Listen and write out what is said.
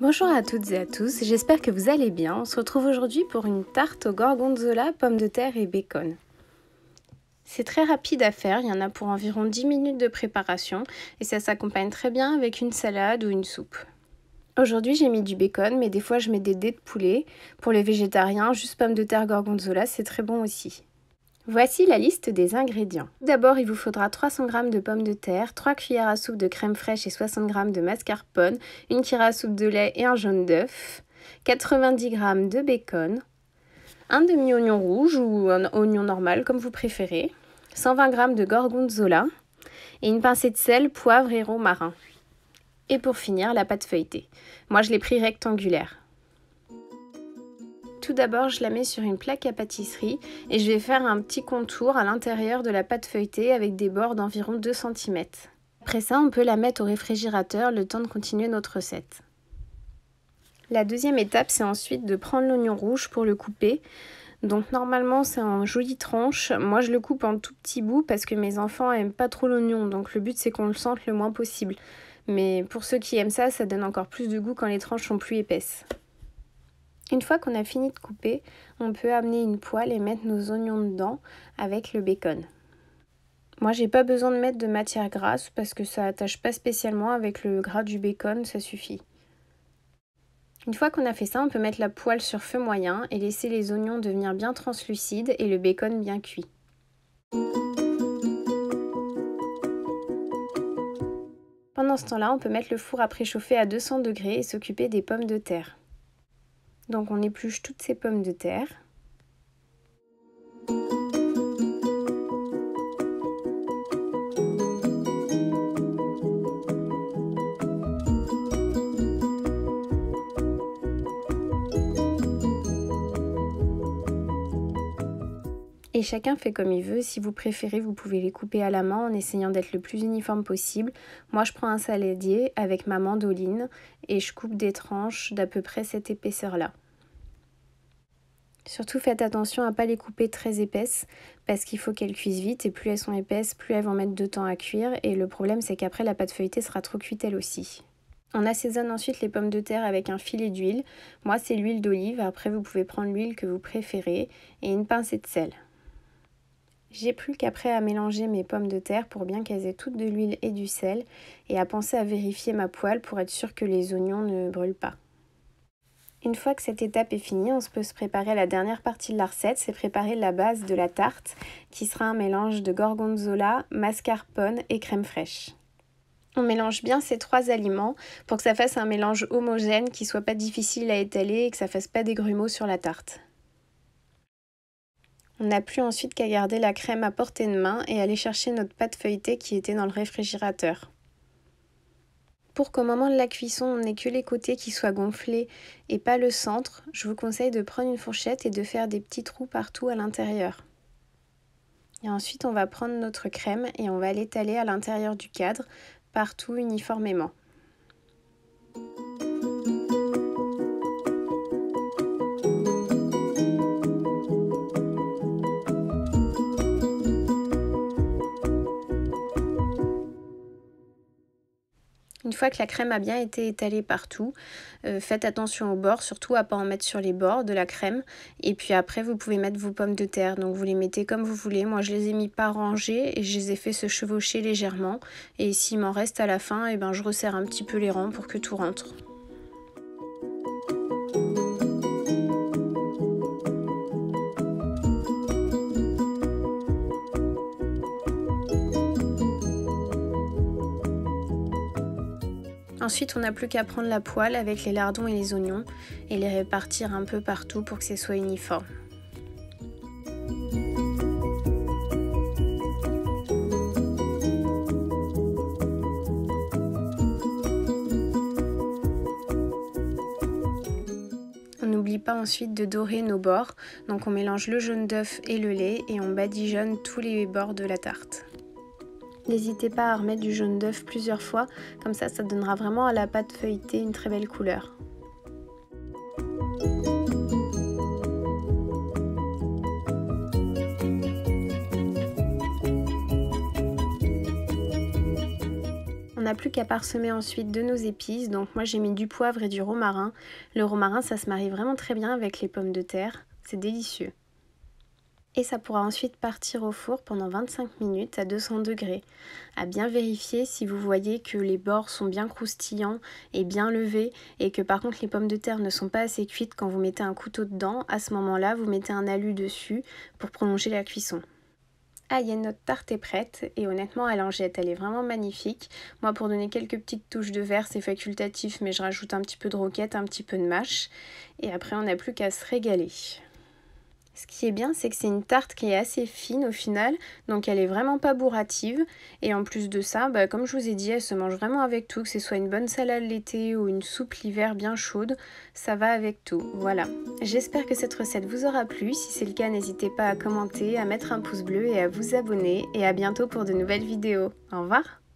Bonjour à toutes et à tous, j'espère que vous allez bien. On se retrouve aujourd'hui pour une tarte au gorgonzola, pommes de terre et bacon. C'est très rapide à faire, il y en a pour environ 10 minutes de préparation et ça s'accompagne très bien avec une salade ou une soupe. Aujourd'hui j'ai mis du bacon, mais des fois je mets des dés de poulet. Pour les végétariens, juste pommes de terre gorgonzola, c'est très bon aussi. Voici la liste des ingrédients. D'abord, il vous faudra 300 g de pommes de terre, 3 cuillères à soupe de crème fraîche et 60 g de mascarpone, une cuillère à soupe de lait et un jaune d'œuf, 90 g de bacon, un demi-oignon rouge ou un oignon normal comme vous préférez, 120 g de gorgonzola et une pincée de sel, poivre et romarin. Et pour finir, la pâte feuilletée. Moi, je l'ai pris rectangulaire. Tout d'abord, je la mets sur une plaque à pâtisserie et je vais faire un petit contour à l'intérieur de la pâte feuilletée avec des bords d'environ 2 cm. Après ça, on peut la mettre au réfrigérateur le temps de continuer notre recette. La deuxième étape, c'est ensuite de prendre l'oignon rouge pour le couper. Donc normalement, c'est en jolies tranches. Moi, je le coupe en tout petits bouts parce que mes enfants n'aiment pas trop l'oignon. Donc le but, c'est qu'on le sente le moins possible. Mais pour ceux qui aiment ça, ça donne encore plus de goût quand les tranches sont plus épaisses. Une fois qu'on a fini de couper, on peut amener une poêle et mettre nos oignons dedans avec le bacon. Moi, j'ai pas besoin de mettre de matière grasse parce que ça attache pas spécialement avec le gras du bacon, ça suffit. Une fois qu'on a fait ça, on peut mettre la poêle sur feu moyen et laisser les oignons devenir bien translucides et le bacon bien cuit. Pendant ce temps-là, on peut mettre le four à préchauffer à 200 degrés et s'occuper des pommes de terre. Donc on épluche toutes ces pommes de terre. Et chacun fait comme il veut. Si vous préférez, vous pouvez les couper à la main en essayant d'être le plus uniforme possible. Moi, je prends un saladier avec ma mandoline et je coupe des tranches d'à peu près cette épaisseur-là. Surtout faites attention à ne pas les couper très épaisses parce qu'il faut qu'elles cuisent vite et plus elles sont épaisses, plus elles vont mettre de temps à cuire et le problème c'est qu'après la pâte feuilletée sera trop cuite elle aussi. On assaisonne ensuite les pommes de terre avec un filet d'huile. Moi c'est l'huile d'olive, après vous pouvez prendre l'huile que vous préférez et une pincée de sel. J'ai plus qu'après à mélanger mes pommes de terre pour bien qu'elles aient toutes de l'huile et du sel et à penser à vérifier ma poêle pour être sûr que les oignons ne brûlent pas. Une fois que cette étape est finie, on peut se préparer à la dernière partie de la recette, c'est préparer la base de la tarte qui sera un mélange de gorgonzola, mascarpone et crème fraîche. On mélange bien ces trois aliments pour que ça fasse un mélange homogène qui soit pas difficile à étaler et que ça fasse pas des grumeaux sur la tarte. On n'a plus ensuite qu'à garder la crème à portée de main et aller chercher notre pâte feuilletée qui était dans le réfrigérateur. Pour qu'au moment de la cuisson, on n'ait que les côtés qui soient gonflés et pas le centre, je vous conseille de prendre une fourchette et de faire des petits trous partout à l'intérieur. Et ensuite, on va prendre notre crème et on va l'étaler à l'intérieur du cadre, partout uniformément. Une fois que la crème a bien été étalée partout, faites attention aux bords, surtout à ne pas en mettre sur les bords de la crème. Et puis après, vous pouvez mettre vos pommes de terre. Donc vous les mettez comme vous voulez. Moi, je les ai mis par rangée et je les ai fait se chevaucher légèrement. Et s'il m'en reste à la fin, eh ben, je resserre un petit peu les rangs pour que tout rentre. Ensuite, on n'a plus qu'à prendre la poêle avec les lardons et les oignons et les répartir un peu partout pour que ce soit uniforme. On n'oublie pas ensuite de dorer nos bords, donc on mélange le jaune d'œuf et le lait et on badigeonne tous les bords de la tarte. N'hésitez pas à remettre du jaune d'œuf plusieurs fois, comme ça donnera vraiment à la pâte feuilletée une très belle couleur. n'a plus qu'à parsemer ensuite de nos épices. Donc moi j'ai mis du poivre et du romarin. Le romarin ça se marie vraiment très bien avec les pommes de terre, c'est délicieux. Et ça pourra ensuite partir au four pendant 25 minutes à 200 degrés. À bien vérifier si vous voyez que les bords sont bien croustillants et bien levés et que par contre les pommes de terre ne sont pas assez cuites quand vous mettez un couteau dedans. À ce moment-là, vous mettez un alu dessus pour prolonger la cuisson. Ah, y a notre tarte est prête et honnêtement elle en jette, elle est vraiment magnifique. Moi pour donner quelques petites touches de vert c'est facultatif mais je rajoute un petit peu de roquette, un petit peu de mâche et après on n'a plus qu'à se régaler. Ce qui est bien, c'est que c'est une tarte qui est assez fine au final, donc elle est vraiment pas bourrative. Et en plus de ça, comme je vous ai dit, elle se mange vraiment avec tout, que ce soit une bonne salade l'été ou une soupe l'hiver bien chaude, ça va avec tout. Voilà. J'espère que cette recette vous aura plu. Si c'est le cas, n'hésitez pas à commenter, à mettre un pouce bleu et à vous abonner. Et à bientôt pour de nouvelles vidéos. Au revoir!